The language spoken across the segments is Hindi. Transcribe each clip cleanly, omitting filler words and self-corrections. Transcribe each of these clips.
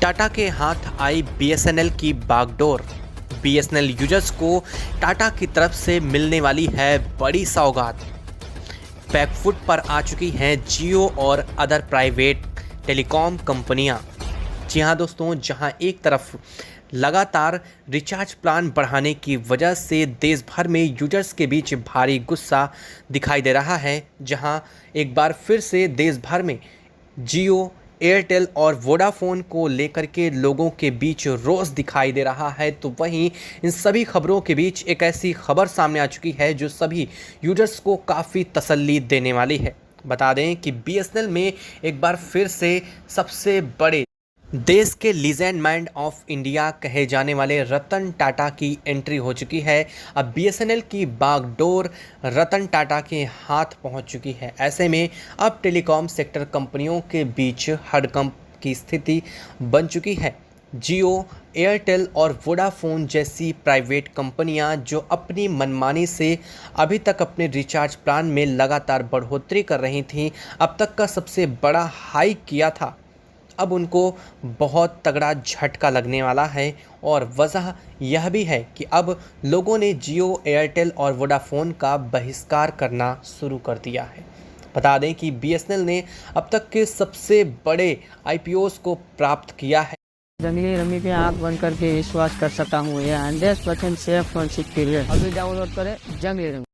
टाटा के हाथ आई बीएसएनएल की बागडोर। बीएसएनएल यूजर्स को टाटा की तरफ से मिलने वाली है बड़ी सौगात। बैकफुट पर आ चुकी हैं जियो और अदर प्राइवेट टेलीकॉम कंपनियां। जी हाँ दोस्तों, जहां एक तरफ लगातार रिचार्ज प्लान बढ़ाने की वजह से देश भर में यूजर्स के बीच भारी गुस्सा दिखाई दे रहा है, जहां एक बार फिर से देश भर में जियो, एयरटेल और वोडाफोन को लेकर के लोगों के बीच रोष दिखाई दे रहा है। तो वहीं इन सभी खबरों के बीच एक ऐसी खबर सामने आ चुकी है जो सभी यूजर्स को काफ़ी तसल्ली देने वाली है। बता दें कि बीएसएनएल में एक बार फिर से सबसे बड़े देश के लीजेंड मैन ऑफ इंडिया कहे जाने वाले रतन टाटा की एंट्री हो चुकी है। अब बीएसएनएल की बागडोर रतन टाटा के हाथ पहुंच चुकी है। ऐसे में अब टेलीकॉम सेक्टर कंपनियों के बीच हड़कंप की स्थिति बन चुकी है। जियो, एयरटेल और वोडाफोन जैसी प्राइवेट कंपनियां जो अपनी मनमानी से अभी तक अपने रिचार्ज प्लान में लगातार बढ़ोतरी कर रही थीं, अब तक का सबसे बड़ा हाइक किया था, अब उनको बहुत तगड़ा झटका लगने वाला है। और वजह यह भी है कि अब लोगों ने जियो, एयरटेल और वोडाफोन का बहिष्कार करना शुरू कर दिया है। बता दें कि बीएसएनएल ने अब तक के सबसे बड़े आईपीओस को प्राप्त किया है। जंगली रमी पे आंख बंद करके विश्वास कर सकता हूँ, ये 100% सेफ और सिक्योर। अभी डाउनलोड करें जंगली रमी।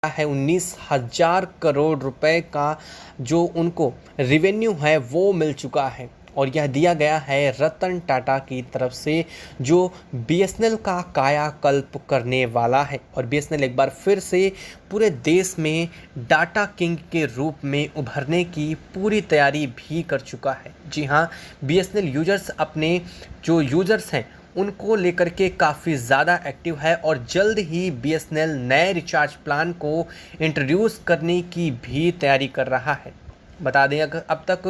है 19,000 करोड़ रुपए का जो उनको रेवेन्यू है वो मिल चुका है, और यह दिया गया है रतन टाटा की तरफ से, जो बीएसएनएल का कायाकल्प करने वाला है। और बीएसएनएल एक बार फिर से पूरे देश में डाटा किंग के रूप में उभरने की पूरी तैयारी भी कर चुका है। जी हाँ, बीएसएनएल यूजर्स अपने जो यूजर्स हैं उनको लेकर के काफ़ी ज़्यादा एक्टिव है, और जल्द ही बीएसएनएल नए रिचार्ज प्लान को इंट्रोड्यूस करने की भी तैयारी कर रहा है। बता दें, अगर अब तक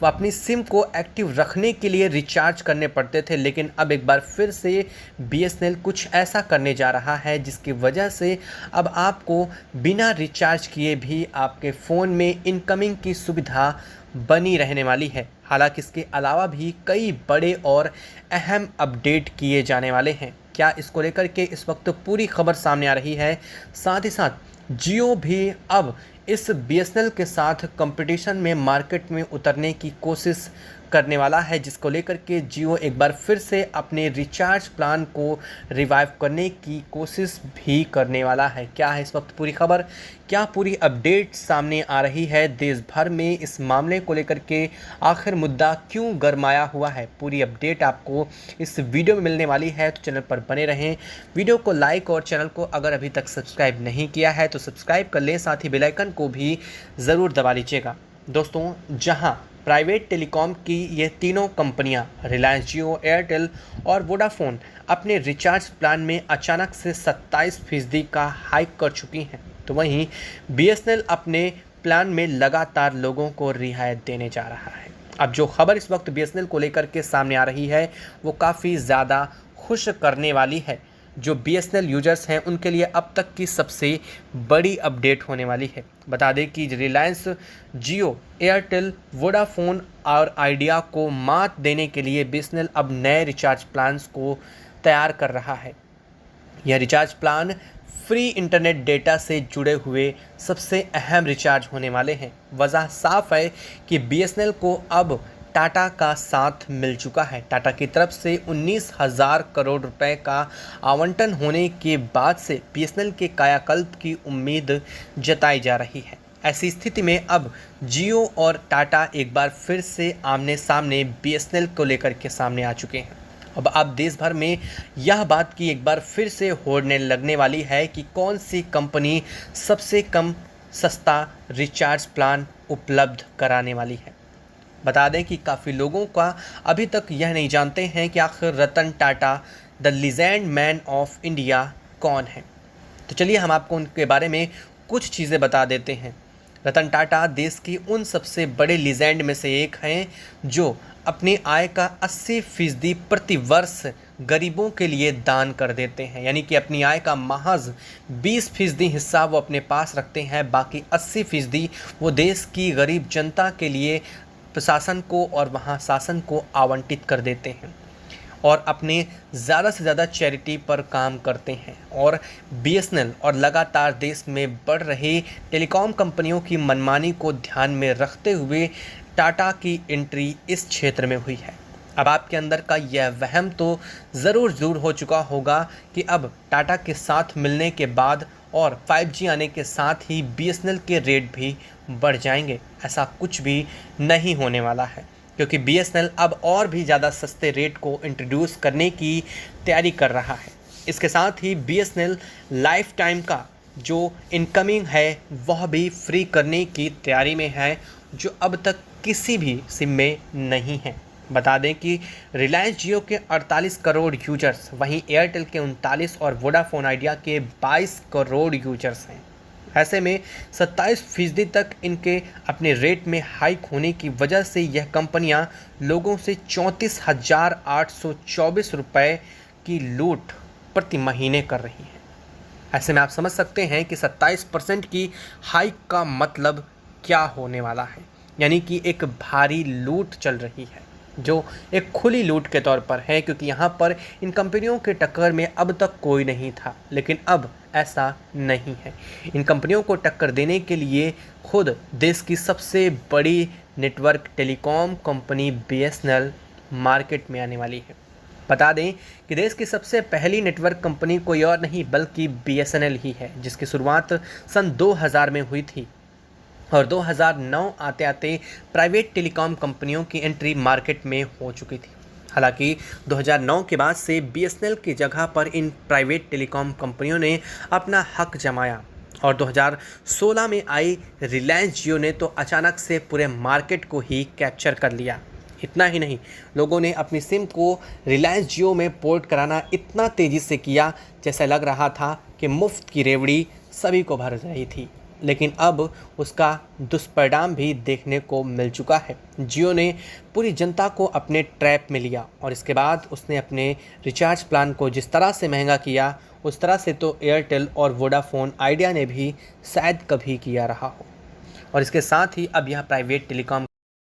अपनी सिम को एक्टिव रखने के लिए रिचार्ज करने पड़ते थे, लेकिन अब एक बार फिर से बीएसएनएल कुछ ऐसा करने जा रहा है जिसकी वजह से अब आपको बिना रिचार्ज किए भी आपके फ़ोन में इनकमिंग की सुविधा बनी रहने वाली है। हालांकि इसके अलावा भी कई बड़े और अहम अपडेट किए जाने वाले हैं। क्या इसको लेकर के इस वक्त पूरी खबर सामने आ रही है। साथ ही साथ जियो भी अब इस बीएसएनएल के साथ कंपटीशन में मार्केट में उतरने की कोशिश करने वाला है, जिसको लेकर के जियो एक बार फिर से अपने रिचार्ज प्लान को रिवाइव करने की कोशिश भी करने वाला है। क्या है इस वक्त पूरी खबर, क्या पूरी अपडेट सामने आ रही है देश भर में इस मामले को लेकर के, आखिर मुद्दा क्यों गरमाया हुआ है, पूरी अपडेट आपको इस वीडियो में मिलने वाली है। तो चैनल पर बने रहें, वीडियो को लाइक और चैनल को अगर अभी तक सब्सक्राइब नहीं किया है तो सब्सक्राइब कर लें, साथ ही बेल आइकन को भी ज़रूर दबा लीजिएगा। दोस्तों, जहां प्राइवेट टेलीकॉम की ये तीनों कंपनियां रिलायंस जियो, एयरटेल और वोडाफोन अपने रिचार्ज प्लान में अचानक से 27% का हाइक कर चुकी हैं, तो वहीं बीएसएनएल अपने प्लान में लगातार लोगों को रियायत देने जा रहा है। अब जो खबर इस वक्त बीएसएनएल को लेकर के सामने आ रही है वो काफ़ी ज़्यादा खुश करने वाली है। जो बीएसएनएल यूजर्स हैं उनके लिए अब तक की सबसे बड़ी अपडेट होने वाली है। बता दें कि रिलायंस जियो, एयरटेल, वोडाफोन और आइडिया को मात देने के लिए बीएसएनएल अब नए रिचार्ज प्लान्स को तैयार कर रहा है। यह recharge plan free internet data से जुड़े हुए सबसे अहम रिचार्ज होने वाले हैं। वजह साफ है कि बीएसएनएल को अब टाटा का साथ मिल चुका है। टाटा की तरफ से 19,000 करोड़ रुपए का आवंटन होने के बाद से बीएसएनएल के कायाकल्प की उम्मीद जताई जा रही है। ऐसी स्थिति में अब जियो और टाटा एक बार फिर से आमने सामने बीएसएनएल को लेकर के सामने आ चुके हैं। अब देश भर में यह बात की एक बार फिर से होड़ने लगने वाली है कि कौन सी कंपनी सबसे कम सस्ता रिचार्ज प्लान उपलब्ध कराने वाली है। बता दें कि काफ़ी लोगों का अभी तक यह नहीं जानते हैं कि आखिर Ratan Tata the legend man of India कौन है। तो चलिए हम आपको उनके बारे में कुछ चीज़ें बता देते हैं। रतन टाटा देश की उन सबसे बड़े लीजेंड में से एक हैं जो अपनी आय का 80% प्रति वर्ष गरीबों के लिए दान कर देते हैं। यानी कि अपनी आय का महज 20% हिस्सा वो अपने पास रखते हैं, बाकी 80% वो देश की गरीब जनता के लिए प्रशासन को और वहाँ शासन को आवंटित कर देते हैं और अपने ज़्यादा से ज़्यादा चैरिटी पर काम करते हैं। और बीएसएनएल और लगातार देश में बढ़ रही टेलीकॉम कंपनियों की मनमानी को ध्यान में रखते हुए टाटा की एंट्री इस क्षेत्र में हुई है। अब आपके अंदर का यह वहम तो ज़रूर दूर हो चुका होगा कि अब टाटा के साथ मिलने के बाद और 5G आने के साथ ही बीएसएनएल के रेट भी बढ़ जाएंगे। ऐसा कुछ भी नहीं होने वाला है, क्योंकि बीएसएनएल अब और भी ज़्यादा सस्ते रेट को इंट्रोड्यूस करने की तैयारी कर रहा है। इसके साथ ही बीएसएनएल लाइफ टाइम का जो इनकमिंग है वह भी फ्री करने की तैयारी में है, जो अब तक किसी भी सिम में नहीं है। बता दें कि रिलायंस जियो के 48 करोड़ यूजर्स, वहीं एयरटेल के 39 और वोडाफोन आइडिया के 22 करोड़ यूजर्स हैं। ऐसे में 27% तक इनके अपने रेट में हाइक होने की वजह से यह कंपनियां लोगों से 34,824 रुपये की लूट प्रति महीने कर रही हैं। ऐसे में आप समझ सकते हैं कि 27% की हाइक का मतलब क्या होने वाला है, यानी कि एक भारी लूट चल रही है, जो एक खुली लूट के तौर पर है, क्योंकि यहाँ पर इन कंपनियों के टक्कर में अब तक कोई नहीं था। लेकिन अब ऐसा नहीं है। इन कंपनियों को टक्कर देने के लिए खुद देश की सबसे बड़ी network telecom company BSNL market में आने वाली है। बता दें कि देश की सबसे पहली नेटवर्क कंपनी कोई और नहीं बल्कि बीएसएनएल ही है, जिसकी शुरुआत सन 2000 में हुई थी और 2009 आते आते प्राइवेट टेलीकॉम कंपनियों की एंट्री मार्केट में हो चुकी थी। हालांकि 2009 के बाद से बीएसएनएल की जगह पर इन प्राइवेट टेलीकॉम कंपनियों ने अपना हक जमाया और 2016 में आई रिलायंस जियो ने तो अचानक से पूरे मार्केट को ही कैप्चर कर लिया। इतना ही नहीं, लोगों ने अपनी सिम को रिलायंस जियो में पोर्ट कराना इतना तेज़ी से किया जैसा लग रहा था कि मुफ्त की रेवड़ी सभी को भर रही थी। लेकिन अब उसका दुष्परिणाम भी देखने को मिल चुका है। जियो ने पूरी जनता को अपने ट्रैप में लिया और इसके बाद उसने अपने रिचार्ज प्लान को जिस तरह से महंगा किया, उस तरह से तो एयरटेल और वोडाफोन आइडिया ने भी शायद कभी किया रहा हो। और इसके साथ ही अब यह प्राइवेट टेलीकॉम